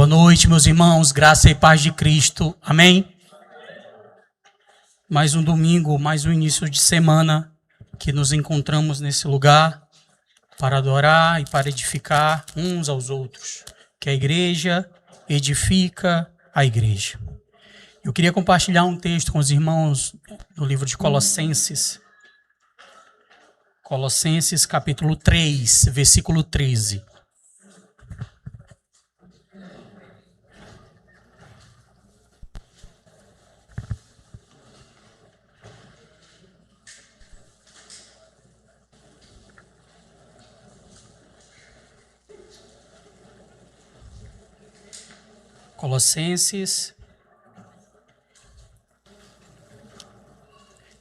Boa noite, meus irmãos, graça e paz de Cristo, amém? Mais um domingo, mais um início de semana que nos encontramos nesse lugar para adorar e para edificar uns aos outros, que a igreja edifica a igreja. Eu queria compartilhar um texto com os irmãos no livro de Colossenses, Colossenses capítulo 3, versículo 13. Colossenses,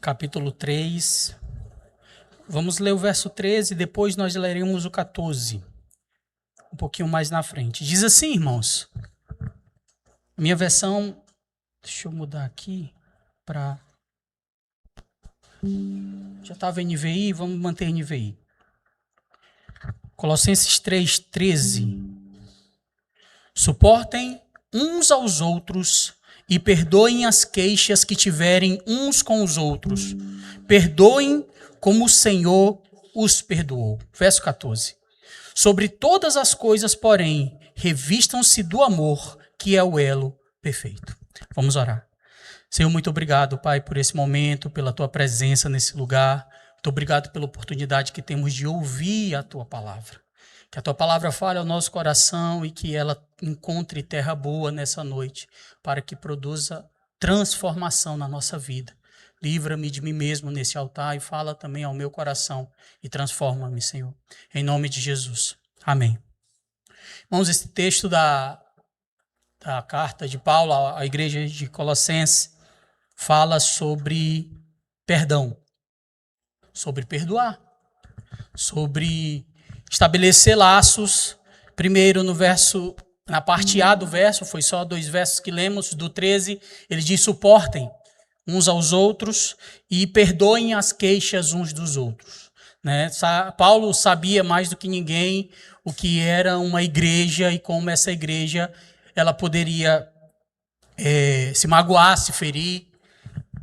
capítulo 3. Vamos ler o verso 13, depois nós leremos o 14, um pouquinho mais na frente. Diz assim, irmãos, minha versão, deixa eu mudar aqui para... Já estava NVI, vamos manter NVI. Colossenses 3, 13. Suportem uns aos outros e perdoem as queixas que tiverem uns com os outros. Perdoem como o Senhor os perdoou. Verso 14. Sobre todas as coisas, porém, revistam-se do amor, que é o elo perfeito. Vamos orar. Senhor, muito obrigado, Pai, por esse momento, pela Tua presença nesse lugar. Muito obrigado pela oportunidade que temos de ouvir a Tua palavra. Que a Tua palavra fale ao nosso coração e que ela encontre terra boa nessa noite, para que produza transformação na nossa vida. Livra-me de mim mesmo nesse altar e fala também ao meu coração e transforma-me, Senhor. Em nome de Jesus. Amém. Irmãos, esse texto da carta de Paulo à igreja de Colossenses fala sobre perdão, sobre perdoar, sobre estabelecer laços. Primeiro na parte A do verso, foi só 2 versos que lemos, do 13, ele diz: suportem uns aos outros e perdoem as queixas uns dos outros. Né? Paulo sabia mais do que ninguém o que era uma igreja e como essa igreja ela poderia se magoar, se ferir.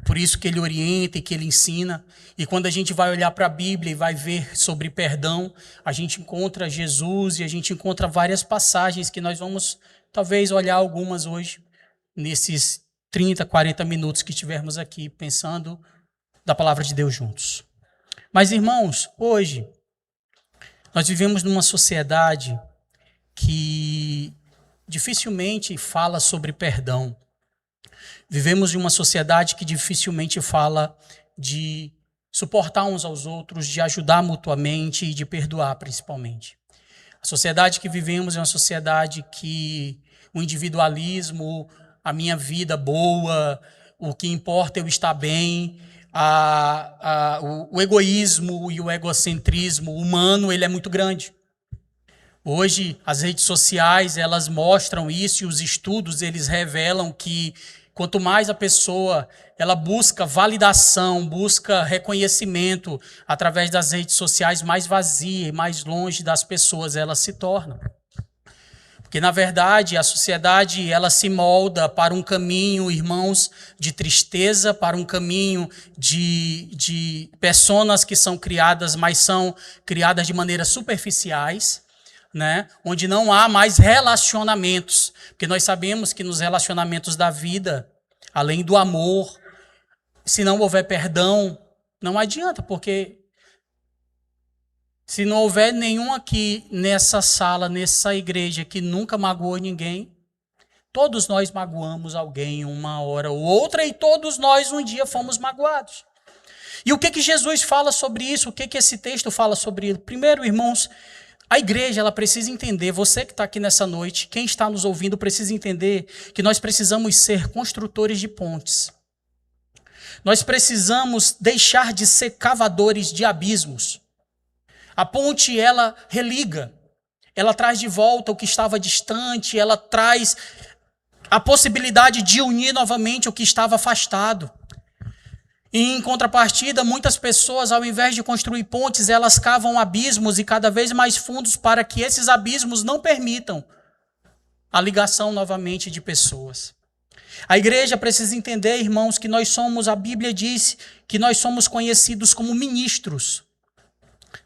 Por isso que ele orienta e que ele ensina. E quando a gente vai olhar para a Bíblia e vai ver sobre perdão, a gente encontra Jesus e a gente encontra várias passagens que nós vamos talvez olhar algumas hoje, nesses 30, 40 minutos que tivermos aqui, pensando da palavra de Deus juntos. Mas, irmãos, hoje nós vivemos numa sociedade que dificilmente fala sobre perdão. Vivemos em uma sociedade que dificilmente fala de suportar uns aos outros, de ajudar mutuamente e de perdoar principalmente. A sociedade que vivemos é uma sociedade que o individualismo, a minha vida boa, o que importa é eu estar bem, o egoísmo e o egocentrismo humano, ele é muito grande. Hoje, as redes sociais, elas mostram isso e os estudos, eles revelam que quanto mais a pessoa ela busca validação, busca reconhecimento através das redes sociais, mais vazia e mais longe das pessoas ela se torna. Porque, na verdade, a sociedade ela se molda para um caminho, irmãos, de tristeza, para um caminho de personas que são criadas, mas são criadas de maneiras superficiais, né? Onde não há mais relacionamentos, porque nós sabemos que nos relacionamentos da vida, além do amor, se não houver perdão, não adianta, porque se não houver nenhum aqui nessa sala, nessa igreja que nunca magoou ninguém, todos nós magoamos alguém uma hora ou outra e todos nós um dia fomos magoados. E o que Jesus fala sobre isso? O que esse texto fala sobre isso? Primeiro, irmãos, a igreja ela precisa entender, você que está aqui nessa noite, quem está nos ouvindo precisa entender que nós precisamos ser construtores de pontes. Nós precisamos deixar de ser cavadores de abismos. A ponte, ela religa, ela traz de volta o que estava distante, ela traz a possibilidade de unir novamente o que estava afastado. E, em contrapartida, muitas pessoas, ao invés de construir pontes, elas cavam abismos e cada vez mais fundos para que esses abismos não permitam a ligação novamente de pessoas. A igreja precisa entender, irmãos, que a Bíblia diz que nós somos conhecidos como ministros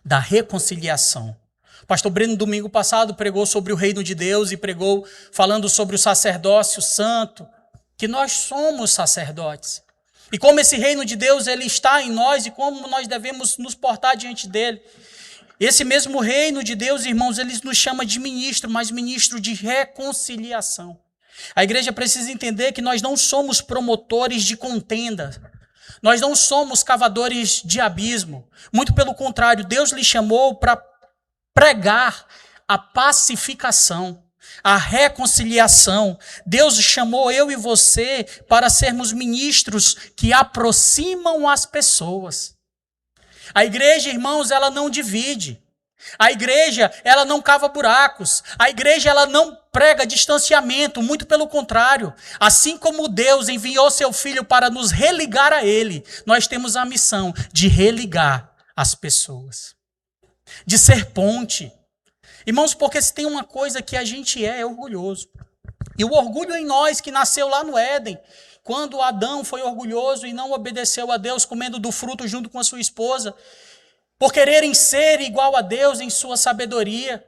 da reconciliação. O pastor Breno, domingo passado, pregou sobre o reino de Deus e pregou falando sobre o sacerdócio santo, que nós somos sacerdotes. E como esse reino de Deus ele está em nós e como nós devemos nos portar diante dele. Esse mesmo reino de Deus, irmãos, ele nos chama de ministro, mas ministro de reconciliação. A igreja precisa entender que nós não somos promotores de contenda. Nós não somos cavadores de abismo. Muito pelo contrário, Deus lhe chamou para pregar a pacificação, a reconciliação. Deus chamou eu e você para sermos ministros que aproximam as pessoas. A igreja, irmãos, ela não divide. A igreja, ela não cava buracos. A igreja, ela não prega distanciamento, muito pelo contrário. Assim como Deus enviou seu Filho para nos religar a Ele, nós temos a missão de religar as pessoas, de ser ponte. Irmãos, porque se tem uma coisa que a gente é orgulhoso. E o orgulho em nós, que nasceu lá no Éden, quando Adão foi orgulhoso e não obedeceu a Deus, comendo do fruto junto com a sua esposa, por quererem ser igual a Deus em sua sabedoria.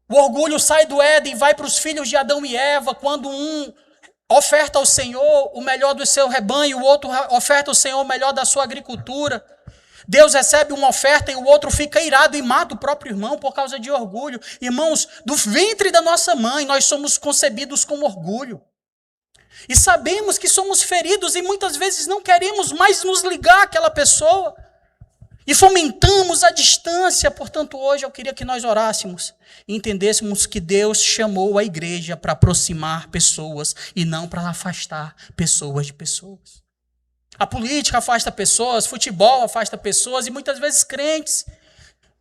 O orgulho sai do Éden e vai para os filhos de Adão e Eva, quando um oferta ao Senhor o melhor do seu rebanho, o outro oferta ao Senhor o melhor da sua agricultura. Deus recebe uma oferta e o outro fica irado e mata o próprio irmão por causa de orgulho. Irmãos, do ventre da nossa mãe, nós somos concebidos com orgulho. E sabemos que somos feridos e muitas vezes não queremos mais nos ligar àquela pessoa. E fomentamos a distância. Portanto, hoje eu queria que nós orássemos e entendêssemos que Deus chamou a igreja para aproximar pessoas e não para afastar pessoas de pessoas. A política afasta pessoas, futebol afasta pessoas e muitas vezes crentes,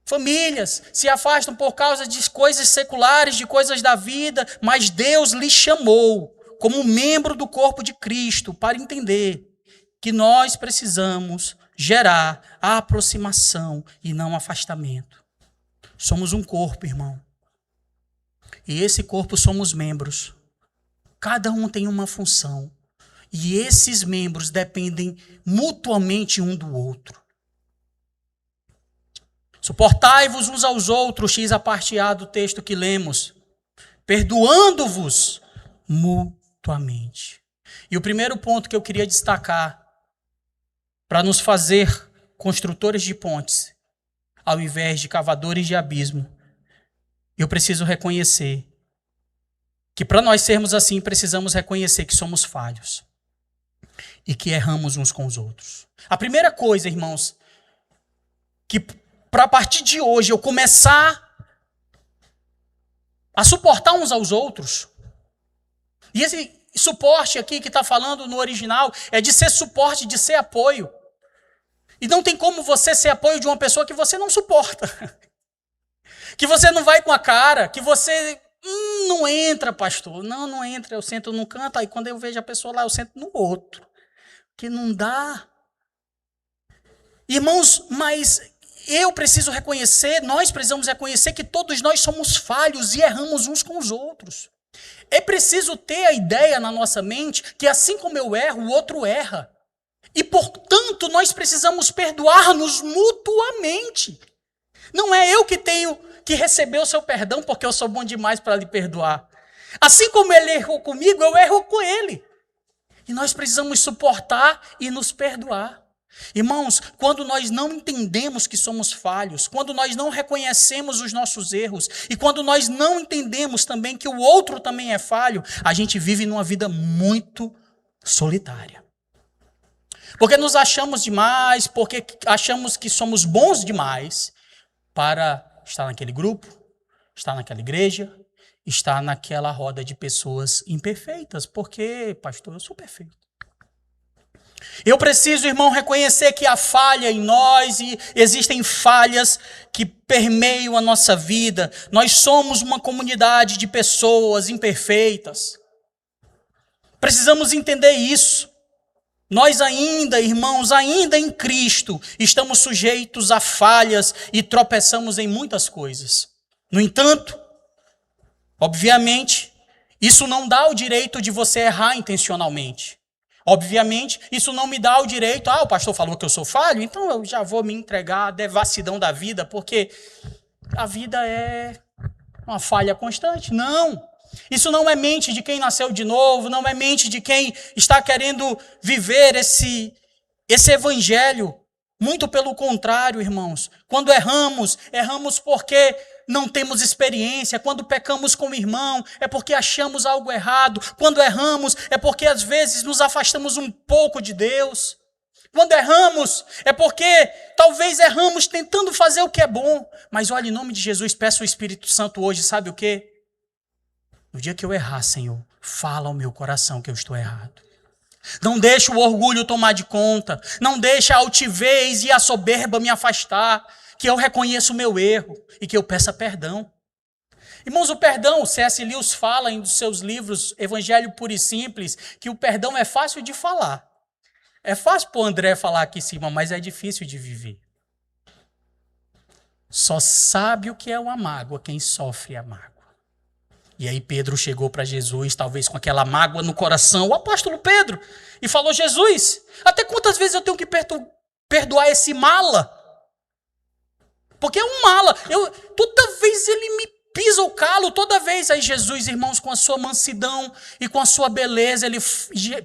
famílias se afastam por causa de coisas seculares, de coisas da vida, mas Deus lhe chamou como membro do corpo de Cristo para entender que nós precisamos gerar a aproximação e não afastamento. Somos um corpo, irmão. E esse corpo somos membros. Cada um tem uma função. E esses membros dependem mutuamente um do outro. Suportai-vos uns aos outros, x a parte A do texto que lemos, perdoando-vos mutuamente. E o primeiro ponto que eu queria destacar, para nos fazer construtores de pontes, ao invés de cavadores de abismo, eu preciso reconhecer que para nós sermos assim, precisamos reconhecer que somos falhos e que erramos uns com os outros. A primeira coisa, irmãos, que para a partir de hoje eu começar a suportar uns aos outros, e esse suporte aqui que está falando no original é de ser suporte, de ser apoio. E não tem como você ser apoio de uma pessoa que você não suporta. Que você não vai com a cara, que você não entra, pastor. Não entra, eu sento num canto, aí quando eu vejo a pessoa lá, eu sento no outro. Que não dá. Irmãos, mas eu preciso reconhecer, nós precisamos reconhecer que todos nós somos falhos e erramos uns com os outros. É preciso ter a ideia na nossa mente que assim como eu erro, o outro erra. E, portanto, nós precisamos perdoar-nos mutuamente. Não é eu que tenho que receber o seu perdão porque eu sou bom demais para lhe perdoar. Assim como ele errou comigo, eu erro com ele. E nós precisamos suportar e nos perdoar. Irmãos, quando nós não entendemos que somos falhos, quando nós não reconhecemos os nossos erros e quando nós não entendemos também que o outro também é falho, a gente vive numa vida muito solitária. Porque nos achamos demais, porque achamos que somos bons demais para estar naquele grupo, estar naquela igreja, estar naquela roda de pessoas imperfeitas. Porque, pastor, eu sou perfeito. Eu preciso, irmão, reconhecer que há falha em nós e existem falhas que permeiam a nossa vida. Nós somos uma comunidade de pessoas imperfeitas. Precisamos entender isso. Nós ainda, irmãos, ainda em Cristo, estamos sujeitos a falhas e tropeçamos em muitas coisas. No entanto, Obviamente, isso não dá o direito de você errar intencionalmente. Obviamente, isso não me dá o direito, o pastor falou que eu sou falho, então eu já vou me entregar à devassidão da vida, porque a vida é uma falha constante. Não. Isso não é mente de quem nasceu de novo, não é mente de quem está querendo viver esse evangelho. Muito pelo contrário, irmãos. Quando erramos porque não temos experiência. Quando pecamos com o irmão, é porque achamos algo errado. Quando erramos, é porque às vezes nos afastamos um pouco de Deus. Quando erramos, é porque talvez erramos tentando fazer o que é bom. Mas olha, em nome de Jesus, peço ao Espírito Santo hoje, sabe o quê? No dia que eu errar, Senhor, fala ao meu coração que eu estou errado. Não deixa o orgulho tomar de conta. Não deixa a altivez e a soberba me afastar. Que eu reconheça o meu erro e que eu peça perdão. Irmãos, o perdão, o C.S. Lewis fala em seus livros Evangelho Puro e Simples, que o perdão é fácil de falar. É fácil para o André falar aqui em cima, mas é difícil de viver. Só sabe o que é uma mágoa quem sofre a mágoa. E aí Pedro chegou para Jesus, talvez com aquela mágoa no coração, o apóstolo Pedro, e falou: Jesus, até quantas vezes eu tenho que perdoar esse mala? Porque é um mala. Toda vez ele me pisa o calo, toda vez. Aí Jesus, irmãos, com a sua mansidão e com a sua beleza,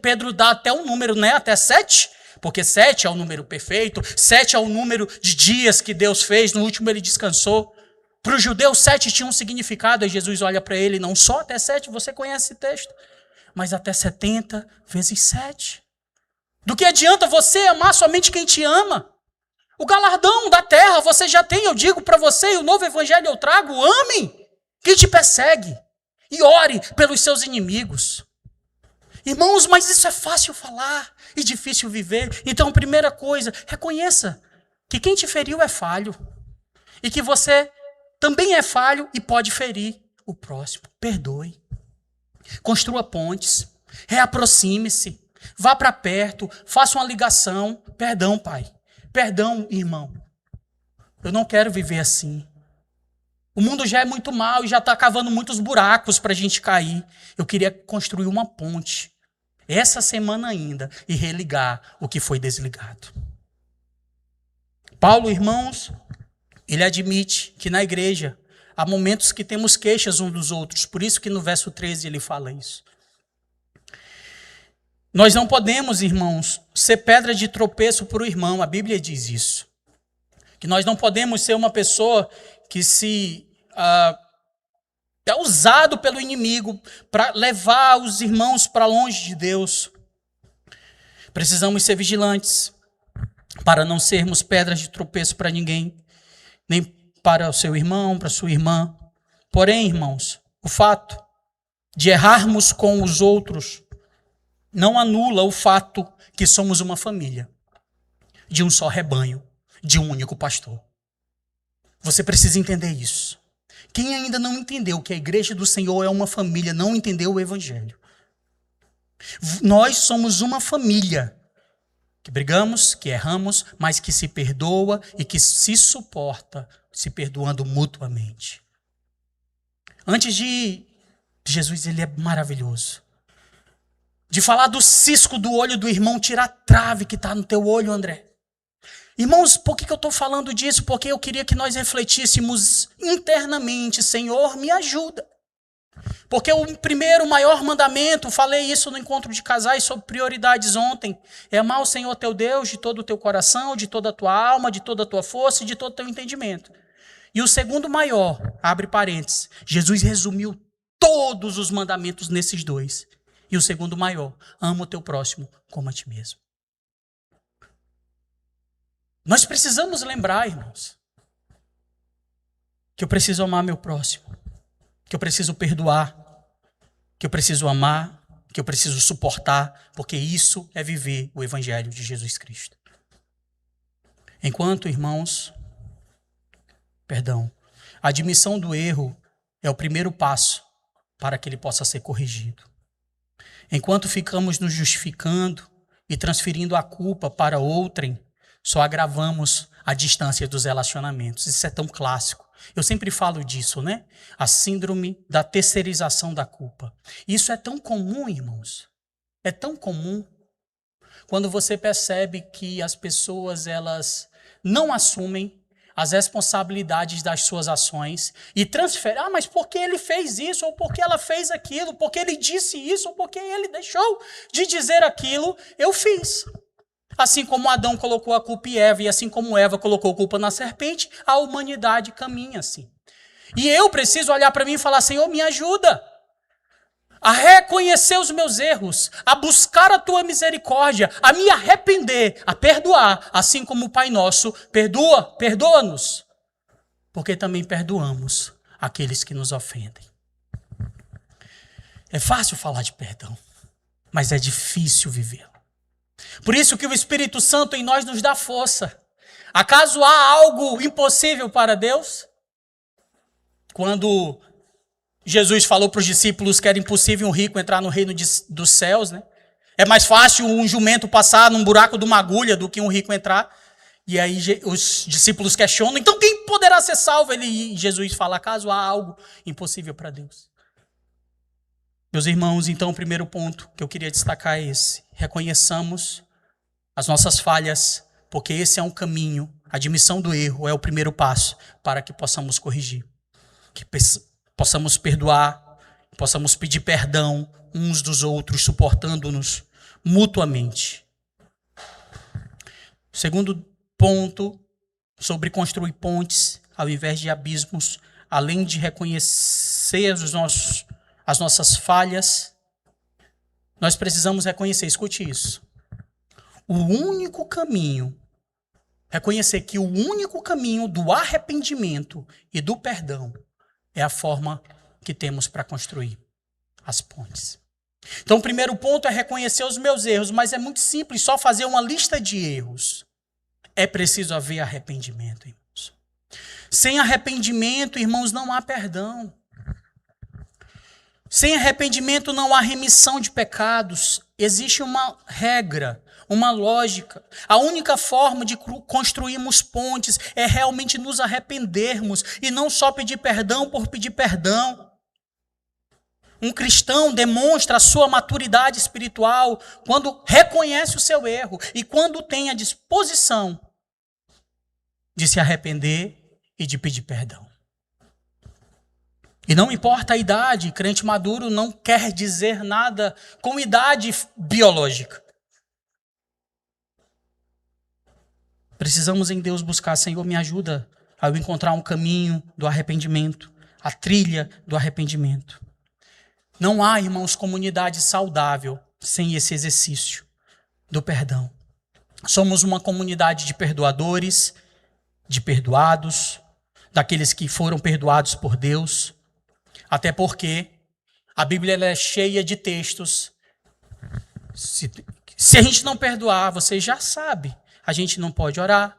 Pedro dá até um número, né? Até 7. Porque 7 é o número perfeito, 7 é o número de dias que Deus fez, no último ele descansou. Para o judeu, 7 tinha um significado, aí Jesus olha para ele, não só até 7, você conhece esse texto, mas até 70 vezes 7. Do que adianta você amar somente quem te ama? O galardão da terra você já tem, eu digo para você, e o novo evangelho eu trago: ame quem te persegue e ore pelos seus inimigos. Irmãos, mas isso é fácil falar e difícil viver. Então, primeira coisa, reconheça que quem te feriu é falho e que você também é falho e pode ferir o próximo. Perdoe. Construa pontes. Reaproxime-se. Vá para perto. Faça uma ligação. Perdão, pai. Perdão, irmão. Eu não quero viver assim. O mundo já é muito mal e já está cavando muitos buracos para a gente cair. Eu queria construir uma ponte essa semana ainda e religar o que foi desligado. Paulo, irmãos, ele admite que na igreja há momentos que temos queixas uns dos outros. Por isso que no verso 13 ele fala isso. Nós não podemos, irmãos, ser pedra de tropeço para o irmão. A Bíblia diz isso. Que nós não podemos ser uma pessoa que é usado pelo inimigo para levar os irmãos para longe de Deus. Precisamos ser vigilantes para não sermos pedras de tropeço para ninguém, nem para o seu irmão, para a sua irmã. Porém, irmãos, o fato de errarmos com os outros não anula o fato que somos uma família, de um só rebanho, de um único pastor. Você precisa entender isso. Quem ainda não entendeu que a igreja do Senhor é uma família, não entendeu o evangelho. Nós somos uma família que brigamos, que erramos, mas que se perdoa e que se suporta, se perdoando mutuamente. Antes de Jesus, ele é maravilhoso. De falar do cisco do olho do irmão, tirar a trave que está no teu olho, André. Irmãos, por que eu estou falando disso? Porque eu queria que nós refletíssemos internamente: Senhor, me ajuda. Porque o primeiro, maior mandamento, falei isso no encontro de casais sobre prioridades ontem, é amar o Senhor teu Deus de todo o teu coração, de toda a tua alma, de toda a tua força e de todo o teu entendimento. E o segundo maior, abre parênteses, Jesus resumiu todos os mandamentos nesses dois. E o segundo maior, ama o teu próximo como a ti mesmo. Nós precisamos lembrar, irmãos, que eu preciso amar meu próximo, que eu preciso perdoar, que eu preciso amar, que eu preciso suportar, porque isso é viver o evangelho de Jesus Cristo. Enquanto, irmãos, a admissão do erro é o primeiro passo para que ele possa ser corrigido. Enquanto ficamos nos justificando e transferindo a culpa para outrem, só agravamos a distância dos relacionamentos. Isso é tão clássico. Eu sempre falo disso, né? A síndrome da terceirização da culpa. Isso é tão comum, irmãos. É tão comum. Quando você percebe que as pessoas, elas não assumem as responsabilidades das suas ações e transferem, mas por que ele fez isso, ou por que ela fez aquilo, por que ele disse isso, ou por que ele deixou de dizer aquilo, eu fiz. Assim como Adão colocou a culpa em Eva, e assim como Eva colocou a culpa na serpente, a humanidade caminha assim. E eu preciso olhar para mim e falar, Senhor, me ajuda a reconhecer os meus erros, a buscar a tua misericórdia, a me arrepender, a perdoar, assim como o Pai Nosso perdoa-nos, porque também perdoamos aqueles que nos ofendem. É fácil falar de perdão, mas é difícil vivê-lo. Por isso que o Espírito Santo em nós nos dá força. Acaso há algo impossível para Deus? Quando Jesus falou para os discípulos que era impossível um rico entrar no reino dos céus, né? É mais fácil um jumento passar num buraco de uma agulha do que um rico entrar. E aí os discípulos questionam, então quem poderá ser salvo? Jesus fala, acaso há algo impossível para Deus? Meus irmãos, então o primeiro ponto que eu queria destacar é esse. Reconheçamos as nossas falhas, porque esse é um caminho, a admissão do erro é o primeiro passo para que possamos corrigir. Que possamos perdoar, possamos pedir perdão uns dos outros, suportando-nos mutuamente. Segundo ponto, sobre construir pontes ao invés de abismos, além de reconhecer as nossas falhas, nós precisamos reconhecer, escute isso, reconhecer que o único caminho do arrependimento e do perdão é a forma que temos para construir as pontes. Então, o primeiro ponto é reconhecer os meus erros, mas é muito simples, só fazer uma lista de erros. É preciso haver arrependimento, irmãos. Sem arrependimento, irmãos, não há perdão. Sem arrependimento não há remissão de pecados. Existe uma regra, uma lógica. A única forma de construirmos pontes é realmente nos arrependermos e não só pedir perdão por pedir perdão. Um cristão demonstra a sua maturidade espiritual quando reconhece o seu erro e quando tem a disposição de se arrepender e de pedir perdão. E não importa a idade, crente maduro não quer dizer nada com idade biológica. Precisamos em Deus buscar, Senhor, me ajuda a eu encontrar um caminho do arrependimento, a trilha do arrependimento. Não há, irmãos, comunidade saudável sem esse exercício do perdão. Somos uma comunidade de perdoadores, de perdoados, daqueles que foram perdoados por Deus. Até porque a Bíblia ela é cheia de textos. Se a gente não perdoar, você já sabe, a gente não pode orar,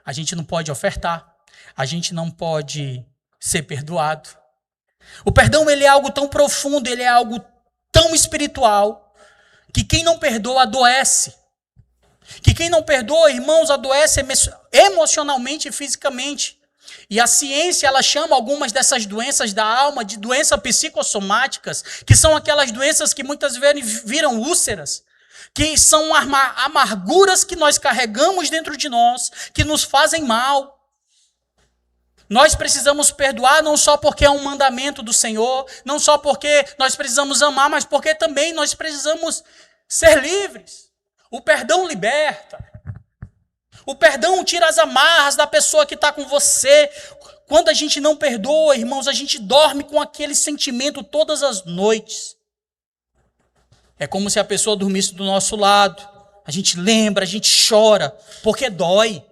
a gente não pode ofertar, a gente não pode ser perdoado. O perdão ele é algo tão profundo, ele é algo tão espiritual, que quem não perdoa adoece. Que quem não perdoa, irmãos, adoece emocionalmente e fisicamente. E a ciência, ela chama algumas dessas doenças da alma de doenças psicossomáticas, que são aquelas doenças que muitas vezes viram úlceras, que são amarguras que nós carregamos dentro de nós, que nos fazem mal. Nós precisamos perdoar não só porque é um mandamento do Senhor, não só porque nós precisamos amar, mas porque também nós precisamos ser livres. O perdão liberta. O perdão tira as amarras da pessoa que está com você. Quando a gente não perdoa, irmãos, a gente dorme com aquele sentimento todas as noites. É como se a pessoa dormisse do nosso lado. A gente lembra, a gente chora, porque dói.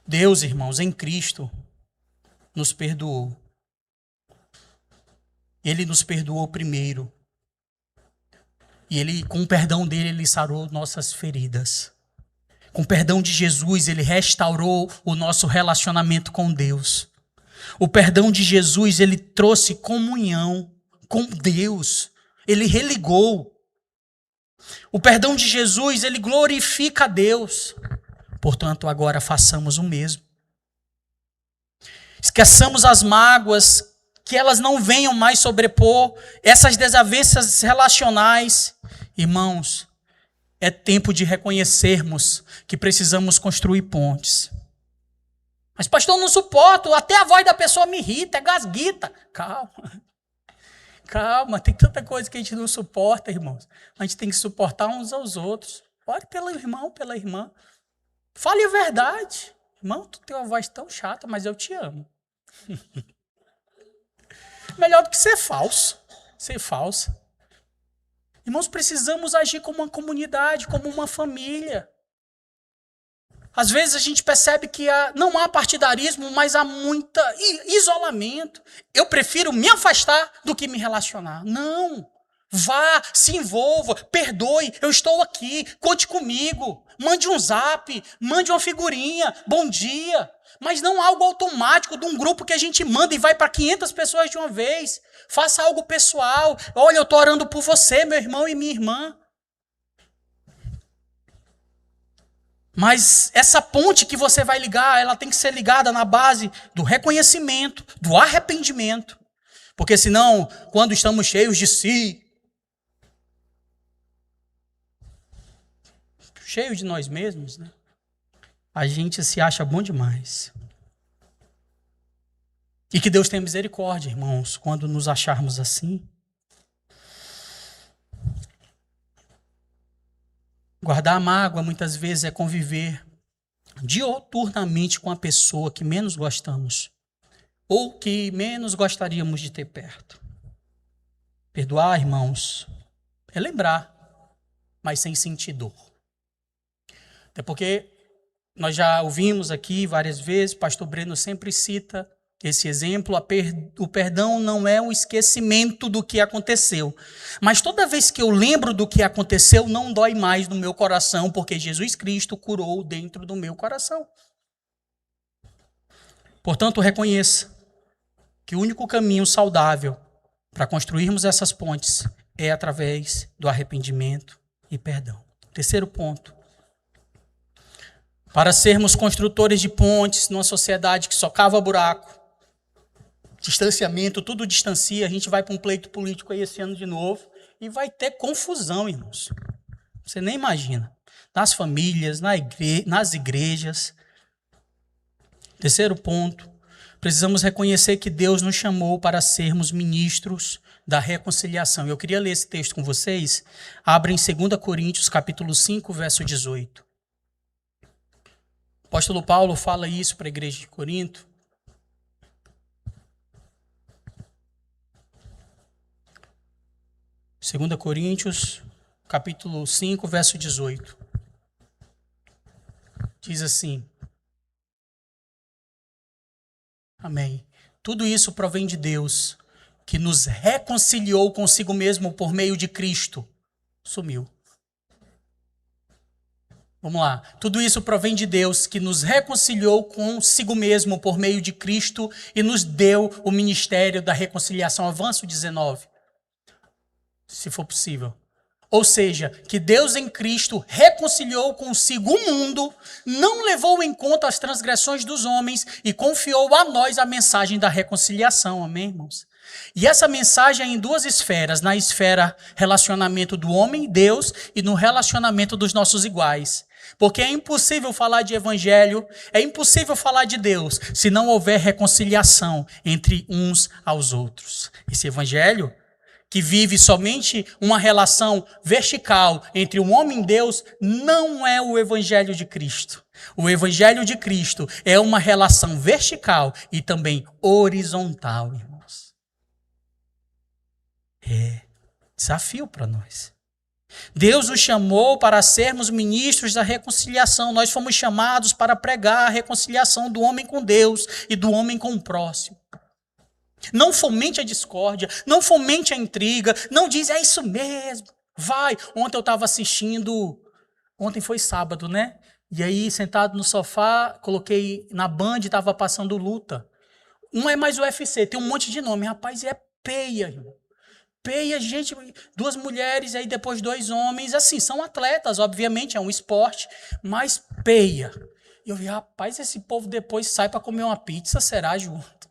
Deus, irmãos, em Cristo, nos perdoou. Ele nos perdoou primeiro. E ele, com o perdão dele, ele sarou nossas feridas. Com o perdão de Jesus, ele restaurou o nosso relacionamento com Deus. O perdão de Jesus, ele trouxe comunhão com Deus. Ele religou. O perdão de Jesus, ele glorifica a Deus. Portanto, agora façamos o mesmo. Esqueçamos as mágoas, que elas não venham mais sobrepor essas desavenças relacionais. Irmãos, é tempo de reconhecermos que precisamos construir pontes. Mas pastor, eu não suporto, até a voz da pessoa me irrita, é gasguita. Calma, tem tanta coisa que a gente não suporta, irmãos. A gente tem que suportar uns aos outros. Ore pelo irmão, pela irmã. Fale a verdade. Irmão, tu tem uma voz tão chata, mas eu te amo. Melhor do que ser falso. Ser falsa. Irmãos, precisamos agir como uma comunidade, como uma família. Às vezes a gente percebe que não há partidarismo, mas há muito isolamento. Eu prefiro me afastar do que me relacionar. Não. Vá, se envolva, perdoe, eu estou aqui, conte comigo. Mande um zap, mande uma figurinha, bom dia. Mas não algo automático de um grupo que a gente manda e vai para 500 pessoas de uma vez. Faça algo pessoal. Olha, eu estou orando por você, meu irmão e minha irmã. Mas essa ponte que você vai ligar, ela tem que ser ligada na base do reconhecimento, do arrependimento. Porque senão, quando estamos cheios de si, cheios de nós mesmos, né? A gente se acha bom demais. E que Deus tenha misericórdia, irmãos, quando nos acharmos assim. Guardar a mágoa, muitas vezes, é conviver diuturnamente com a pessoa que menos gostamos ou que menos gostaríamos de ter perto. Perdoar, irmãos, é lembrar, mas sem sentir dor. Até porque nós já ouvimos aqui várias vezes, pastor Breno sempre cita esse exemplo, o perdão não é um esquecimento do que aconteceu. Mas toda vez que eu lembro do que aconteceu, não dói mais no meu coração, porque Jesus Cristo curou dentro do meu coração. Portanto, reconheça que o único caminho saudável para construirmos essas pontes é através do arrependimento e perdão. Terceiro ponto. Para sermos construtores de pontes numa sociedade que só cava buraco, distanciamento, tudo distancia, a gente vai para um pleito político aí esse ano de novo e vai ter confusão, irmãos. Você nem imagina. Nas famílias, nas igrejas. Terceiro ponto, precisamos reconhecer que Deus nos chamou para sermos ministros da reconciliação. Eu queria ler esse texto com vocês. Abra em 2 Coríntios, capítulo 5, verso 18. O apóstolo Paulo fala isso para a igreja de Corinto. 2 Coríntios, capítulo 5, verso 18. Diz assim. Amém. Tudo isso provém de Deus, que nos reconciliou consigo mesmo por meio de Cristo. Sumiu. Vamos lá. Tudo isso provém de Deus, que nos reconciliou consigo mesmo por meio de Cristo e nos deu o ministério da reconciliação. Avanço 19. Se for possível. Ou seja, que Deus em Cristo reconciliou consigo o mundo, não levou em conta as transgressões dos homens e confiou a nós a mensagem da reconciliação. Amém, irmãos? E essa mensagem é em duas esferas, na esfera relacionamento do homem e Deus e no relacionamento dos nossos iguais. Porque é impossível falar de evangelho, é impossível falar de Deus, se não houver reconciliação entre uns aos outros. Esse evangelho que vive somente uma relação vertical entre o homem e Deus, não é o Evangelho de Cristo. O Evangelho de Cristo é uma relação vertical e também horizontal, irmãos. É desafio para nós. Deus nos chamou para sermos ministros da reconciliação. Nós fomos chamados para pregar a reconciliação do homem com Deus e do homem com o próximo. Não fomente a discórdia, não fomente a intriga, não diz, é isso mesmo, vai. Ontem eu estava assistindo, ontem foi sábado, né? E aí, sentado no sofá, coloquei na Band e estava passando luta. Não é mais UFC, tem um monte de nome, rapaz, é peia, irmão. peia, gente, 2 mulheres, aí depois 2 homens, assim, são atletas, obviamente, é um esporte, mas peia. E eu vi, rapaz, esse povo depois sai para comer uma pizza, será junto?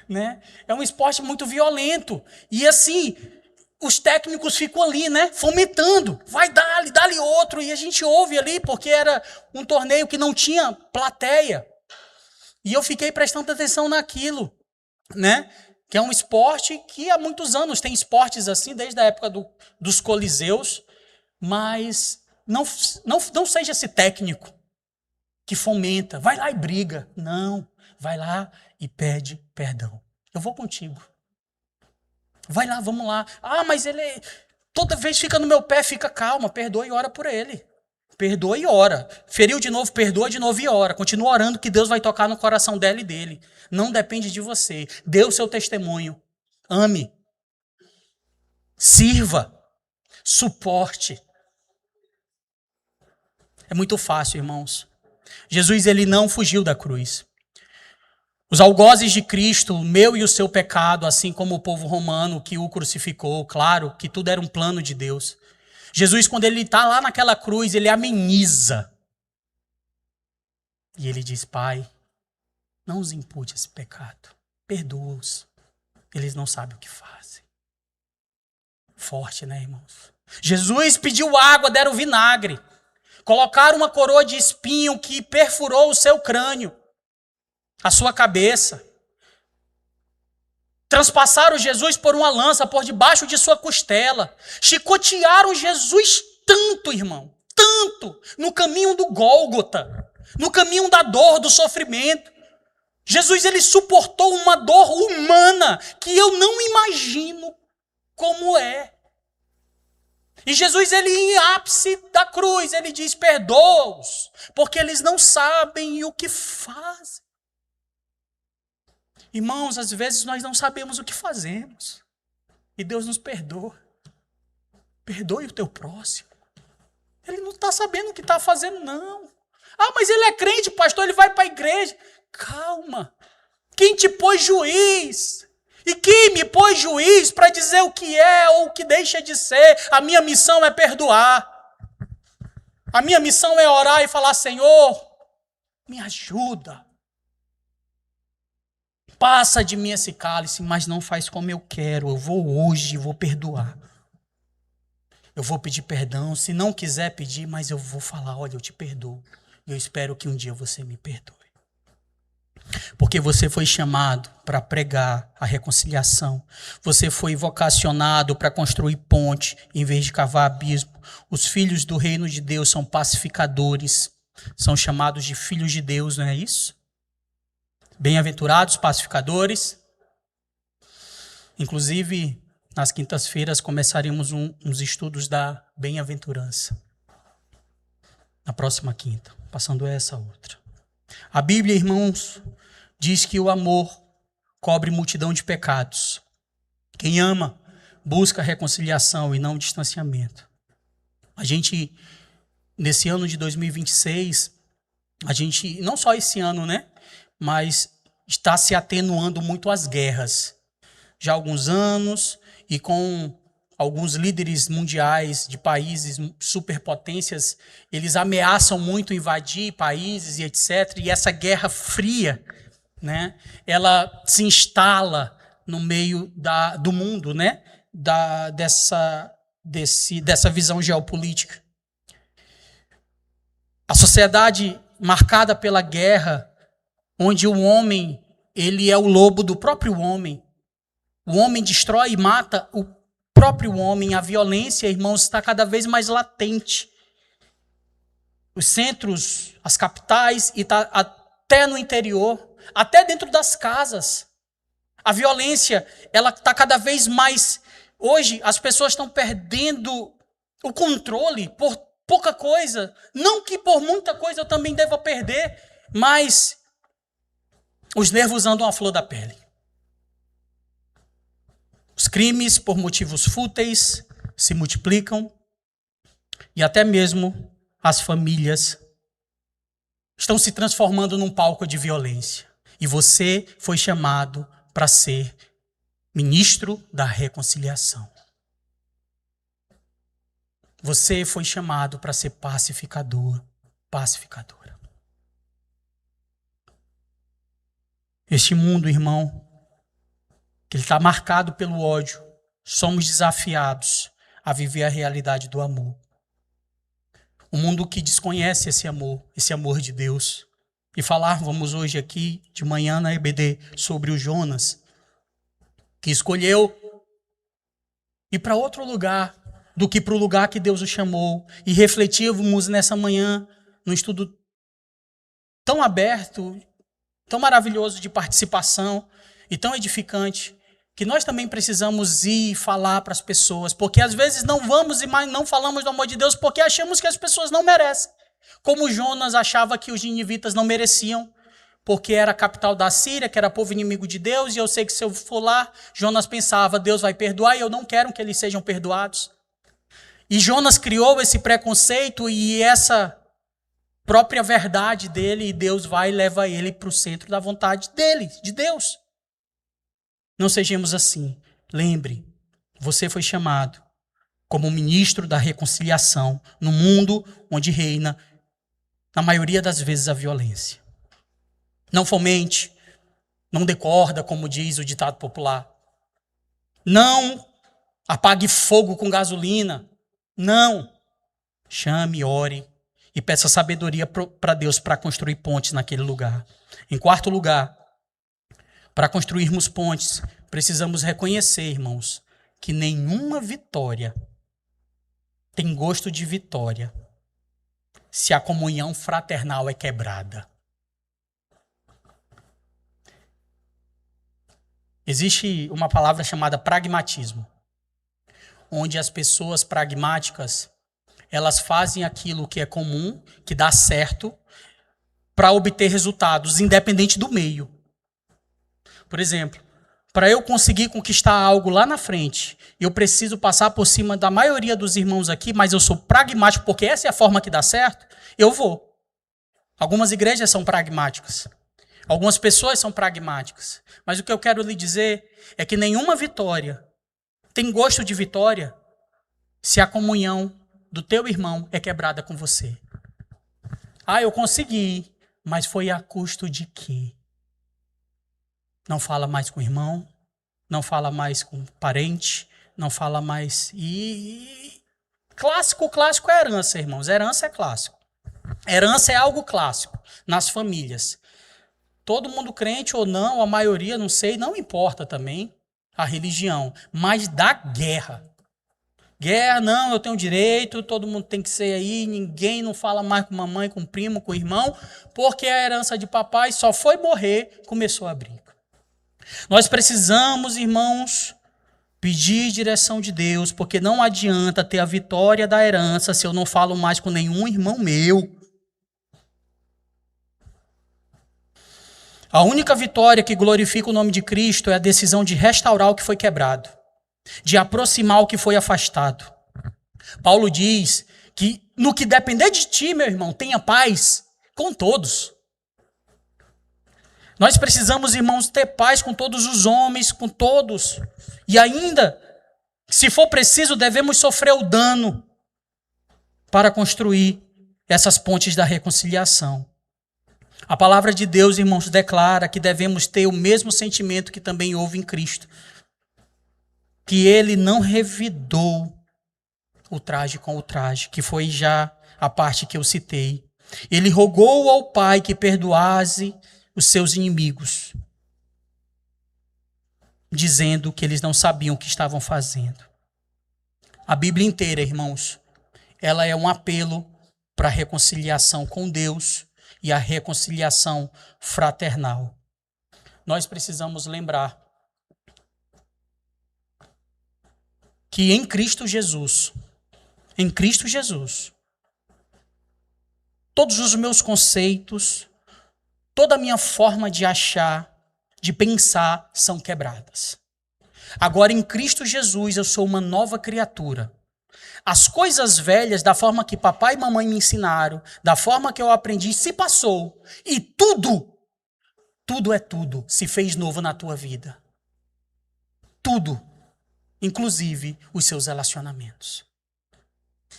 Né? É um esporte muito violento. E assim, os técnicos ficam ali, né, fomentando. Vai, dá-lhe outro. E a gente ouve ali, porque era um torneio que não tinha plateia. E eu fiquei prestando atenção naquilo, né? Que é um esporte que há muitos anos tem esportes assim, desde a época dos coliseus. Mas não seja esse técnico que fomenta. Vai lá e briga. Não, vai lá e pede perdão. Eu vou contigo. Vai lá, vamos lá. Ah, mas ele toda vez fica no meu pé, fica calma, perdoa e ora por ele. Perdoa e ora. Feriu de novo, perdoa de novo e ora. Continua orando que Deus vai tocar no coração dela e dele. Não depende de você. Dê o seu testemunho. Ame. Sirva. Suporte. É muito fácil, irmãos. Jesus, ele não fugiu da cruz. Os algozes de Cristo, o meu e o seu pecado, assim como o povo romano que o crucificou, claro que tudo era um plano de Deus. Jesus, quando ele está lá naquela cruz, ele ameniza. E ele diz, Pai, não os impute esse pecado. Perdoa-os. Eles não sabem o que fazem. Forte, né, irmãos? Jesus pediu água, deram vinagre. Colocaram uma coroa de espinho que perfurou o seu crânio, a sua cabeça. Transpassaram Jesus por uma lança, por debaixo de sua costela. Chicotearam Jesus tanto, irmão, tanto, no caminho do Gólgota, no caminho da dor, do sofrimento. Jesus, ele suportou uma dor humana que eu não imagino como é. E Jesus, ele em ápice da cruz, ele diz, perdoa-os, porque eles não sabem o que fazem. Irmãos, às vezes nós não sabemos o que fazemos. E Deus nos perdoa. Perdoe o teu próximo. Ele não está sabendo o que está fazendo, não. Ah, mas ele é crente, pastor, ele vai para a igreja. Calma. Quem te pôs juiz? E quem me pôs juiz para dizer o que é ou o que deixa de ser? A minha missão é perdoar. A minha missão é orar e falar, Senhor, me ajuda. Passa de mim esse cálice, mas não faz como eu quero. Eu vou hoje, vou perdoar. Eu vou pedir perdão. Se não quiser pedir, mas eu vou falar, olha, eu te perdoo. Eu espero que um dia você me perdoe. Porque você foi chamado para pregar a reconciliação. Você foi vocacionado para construir ponte em vez de cavar abismo. Os filhos do reino de Deus são pacificadores. São chamados de filhos de Deus, não é isso? Bem-aventurados, pacificadores. Inclusive, nas quintas-feiras começaremos uns estudos da bem-aventurança. Na próxima quinta, passando essa outra. A Bíblia, irmãos, diz que o amor cobre multidão de pecados. Quem ama busca reconciliação e não distanciamento. A gente, nesse ano de 2026, não só esse ano, né? Mas está se atenuando muito as guerras. Já há alguns anos, e com alguns líderes mundiais de países superpotências, eles ameaçam muito invadir países e etc. E essa guerra fria, né, ela se instala no meio do mundo, né, dessa visão geopolítica. A sociedade marcada pela guerra, onde o homem, ele é o lobo do próprio homem. O homem destrói e mata o próprio homem. A violência, irmãos, está cada vez mais latente. Os centros, as capitais, e está até no interior, até dentro das casas. A violência, ela está cada vez mais... Hoje, as pessoas estão perdendo o controle por pouca coisa. Não que por muita coisa eu também deva perder, mas os nervos andam à flor da pele. Os crimes, por motivos fúteis, se multiplicam. E até mesmo as famílias estão se transformando num palco de violência. E você foi chamado para ser ministro da reconciliação. Você foi chamado para ser pacificador, pacificadora. Este mundo, irmão, que ele está marcado pelo ódio, somos desafiados a viver a realidade do amor. Um mundo que desconhece esse amor de Deus. E falávamos hoje aqui, de manhã na EBD, sobre o Jonas, que escolheu ir para outro lugar do que para o lugar que Deus o chamou. E refletimos nessa manhã, num estudo tão aberto, tão maravilhoso de participação e tão edificante, que nós também precisamos ir falar para as pessoas, porque às vezes não vamos e mais não falamos do amor de Deus porque achamos que as pessoas não merecem. Como Jonas achava que os ninivitas não mereciam, porque era a capital da Síria, que era povo inimigo de Deus, e eu sei que se eu for lá, Jonas pensava, Deus vai perdoar, e eu não quero que eles sejam perdoados. E Jonas criou esse preconceito e essa própria verdade dele, e Deus vai e leva ele para o centro da vontade dele, de Deus. Não sejamos assim. Lembre, você foi chamado como ministro da reconciliação no mundo onde reina, na maioria das vezes, a violência. Não fomente, não decorda, como diz o ditado popular. Não apague fogo com gasolina. Não. Chame, ore e peça sabedoria para Deus para construir pontes naquele lugar. Em quarto lugar, para construirmos pontes, precisamos reconhecer, irmãos, que nenhuma vitória tem gosto de vitória se a comunhão fraternal é quebrada. Existe uma palavra chamada pragmatismo, onde as pessoas pragmáticas, elas fazem aquilo que é comum, que dá certo, para obter resultados, independente do meio. Por exemplo, para eu conseguir conquistar algo lá na frente, eu preciso passar por cima da maioria dos irmãos aqui, mas eu sou pragmático porque essa é a forma que dá certo, eu vou. Algumas igrejas são pragmáticas. Algumas pessoas são pragmáticas. Mas o que eu quero lhe dizer é que nenhuma vitória tem gosto de vitória se a comunhão do teu irmão é quebrada com você. Ah, eu consegui, mas foi a custo de quê? Não fala mais com o irmão, não fala mais com o parente, não fala mais... Clássico é herança, irmãos. Herança é clássico. Herança é algo clássico nas famílias. Todo mundo crente ou não, a maioria, não sei, não importa também a religião, mas dá guerra. Guerra, não, eu tenho direito, todo mundo tem que ser aí, ninguém não fala mais com mamãe, com primo, com irmão, porque a herança de papai só foi morrer, começou a briga. Nós precisamos, irmãos, pedir direção de Deus, porque não adianta ter a vitória da herança se eu não falo mais com nenhum irmão meu. A única vitória que glorifica o nome de Cristo é a decisão de restaurar o que foi quebrado, de aproximar o que foi afastado. Paulo diz que no que depender de ti, meu irmão, tenha paz com todos. Nós precisamos, irmãos, ter paz com todos os homens, com todos. E ainda, se for preciso, devemos sofrer o dano para construir essas pontes da reconciliação. A palavra de Deus, irmãos, declara que devemos ter o mesmo sentimento que também houve em Cristo. Que ele não revidou o traje com o traje, que foi já a parte que eu citei. Ele rogou ao Pai que perdoasse os seus inimigos, dizendo que eles não sabiam o que estavam fazendo. A Bíblia inteira, irmãos, ela é um apelo para a reconciliação com Deus e a reconciliação fraternal. Nós precisamos lembrar que em Cristo Jesus, todos os meus conceitos, toda a minha forma de achar, de pensar, são quebradas. Agora, em Cristo Jesus, eu sou uma nova criatura. As coisas velhas, da forma que papai e mamãe me ensinaram, da forma que eu aprendi, se passou. E tudo, se fez novo na tua vida. Tudo, inclusive os seus relacionamentos.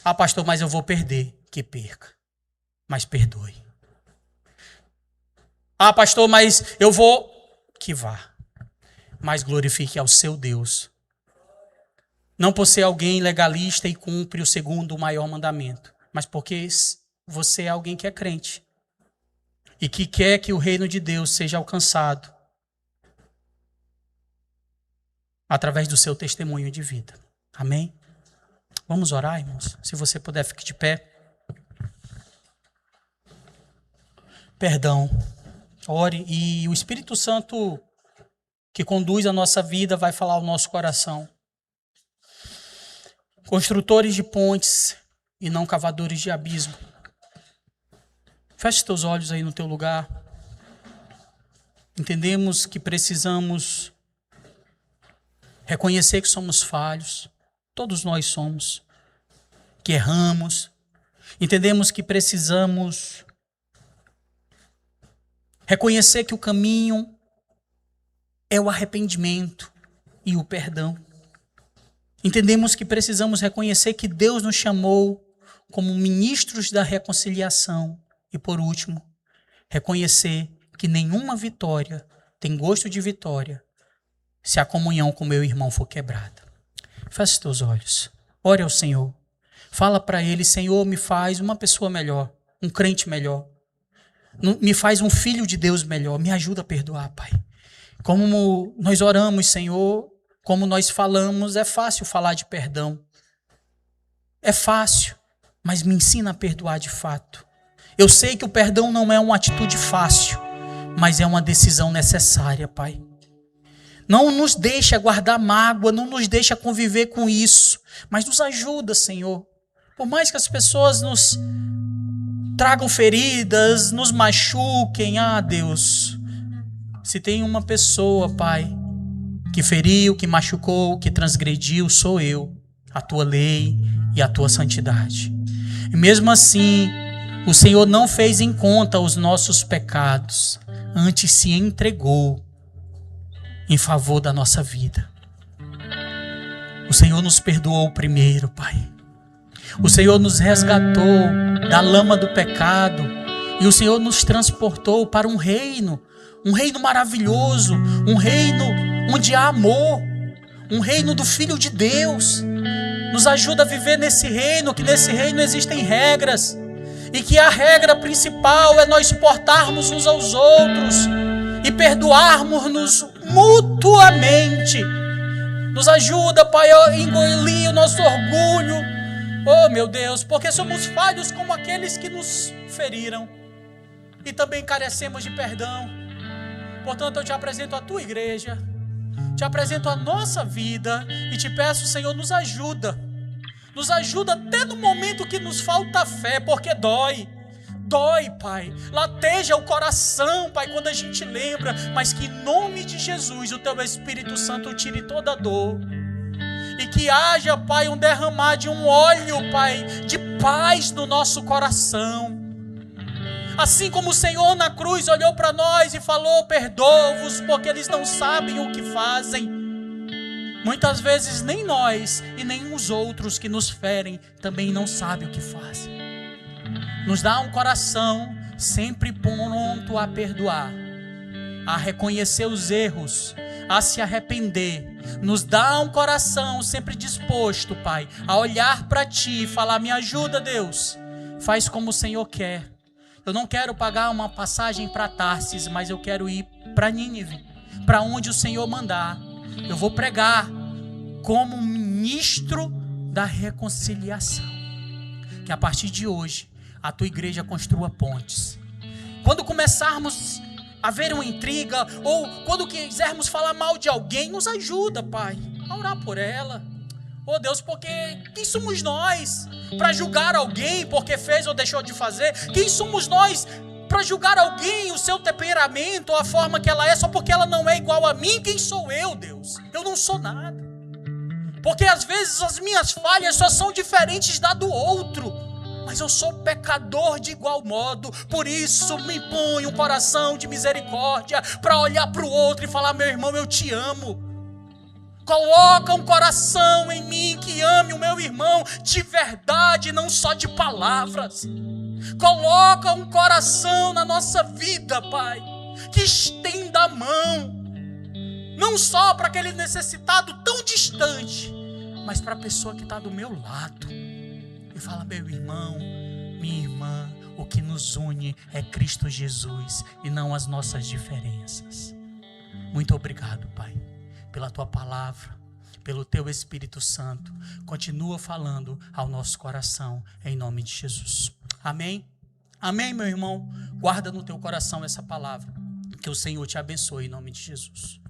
Ah, pastor, mas eu vou perder. Que perca, mas perdoe. Ah, pastor, mas eu vou... Que vá, mas glorifique ao seu Deus. Não por ser alguém legalista e cumpre o segundo, o maior mandamento, mas porque você é alguém que é crente e que quer que o reino de Deus seja alcançado através do seu testemunho de vida. Amém? Vamos orar, irmãos? Se você puder, fique de pé. Perdão. Ore e o Espírito Santo que conduz a nossa vida vai falar ao nosso coração. Construtores de pontes e não cavadores de abismo. Feche teus olhos aí no teu lugar. Entendemos que precisamos reconhecer que somos falhos. Todos nós somos. Que erramos. Entendemos que precisamos reconhecer que o caminho é o arrependimento e o perdão. Entendemos que precisamos reconhecer que Deus nos chamou como ministros da reconciliação. E por último, reconhecer que nenhuma vitória tem gosto de vitória se a comunhão com meu irmão for quebrada. Feche teus olhos. Ore ao Senhor. Fala para Ele, Senhor, me faz uma pessoa melhor, um crente melhor. Me faz um filho de Deus melhor. Me ajuda a perdoar, Pai. Como nós oramos, Senhor, como nós falamos, é fácil falar de perdão. É fácil, mas me ensina a perdoar de fato. Eu sei que o perdão não é uma atitude fácil, mas é uma decisão necessária, Pai. Não nos deixa guardar mágoa, não nos deixa conviver com isso, mas nos ajuda, Senhor. Por mais que as pessoas nos tragam feridas, nos machuquem, Deus, se tem uma pessoa, Pai, que feriu, que machucou, que transgrediu, sou eu, a tua lei e a tua santidade. E mesmo assim, o Senhor não fez em conta os nossos pecados, antes se entregou em favor da nossa vida. O Senhor nos perdoou primeiro, Pai. O Senhor nos resgatou da lama do pecado e o Senhor nos transportou para um reino maravilhoso, um reino onde há amor, um reino do Filho de Deus. Nos ajuda a viver nesse reino, que nesse reino existem regras e que a regra principal é nós suportarmos uns aos outros e perdoarmos-nos mutuamente. Nos ajuda, Pai, a engolir o nosso orgulho. Oh, meu Deus, porque somos falhos como aqueles que nos feriram e também carecemos de perdão. Portanto, eu te apresento a tua igreja, te apresento a nossa vida e te peço, Senhor, nos ajuda até no momento que nos falta fé, porque dói, Pai, lateja o coração, Pai, quando a gente lembra, mas que em nome de Jesus o teu Espírito Santo tire toda a dor. E que haja, Pai, um derramar de um óleo, Pai, de paz no nosso coração. Assim como o Senhor na cruz olhou para nós e falou, perdoa-os, porque eles não sabem o que fazem. Muitas vezes nem nós e nem os outros que nos ferem também não sabem o que fazem. Nos dá um coração sempre pronto a perdoar, a reconhecer os erros, a se arrepender. Nos dá um coração sempre disposto, Pai, a olhar para Ti e falar, me ajuda, Deus, faz como o Senhor quer. Eu não quero pagar uma passagem para Tarsis, mas eu quero ir para Nínive, para onde o Senhor mandar. Eu vou pregar como ministro da reconciliação. Que a partir de hoje, a tua igreja construa pontes. Quando começarmos a ver uma intriga, ou quando quisermos falar mal de alguém, nos ajuda, Pai, a orar por ela. Oh Deus, porque quem somos nós para julgar alguém porque fez ou deixou de fazer? Quem somos nós para julgar alguém, o seu temperamento, ou a forma que ela é, só porque ela não é igual a mim? Quem sou eu, Deus? Eu não sou nada. Porque às vezes as minhas falhas só são diferentes da do outro, mas eu sou pecador de igual modo. Por isso me põe um coração de misericórdia para olhar para o outro e falar, meu irmão, eu te amo. Coloca um coração em mim que ame o meu irmão de verdade, não só de palavras. Coloca um coração na nossa vida, Pai, que estenda a mão, não só para aquele necessitado tão distante, mas para a pessoa que está do meu lado. E fala: meu irmão, minha irmã, o que nos une é Cristo Jesus e não as nossas diferenças. Muito obrigado, Pai, pela tua palavra, pelo teu Espírito Santo. Continua falando ao nosso coração, em nome de Jesus. Amém? Amém, meu irmão? Guarda no teu coração essa palavra. Que o Senhor te abençoe em nome de Jesus.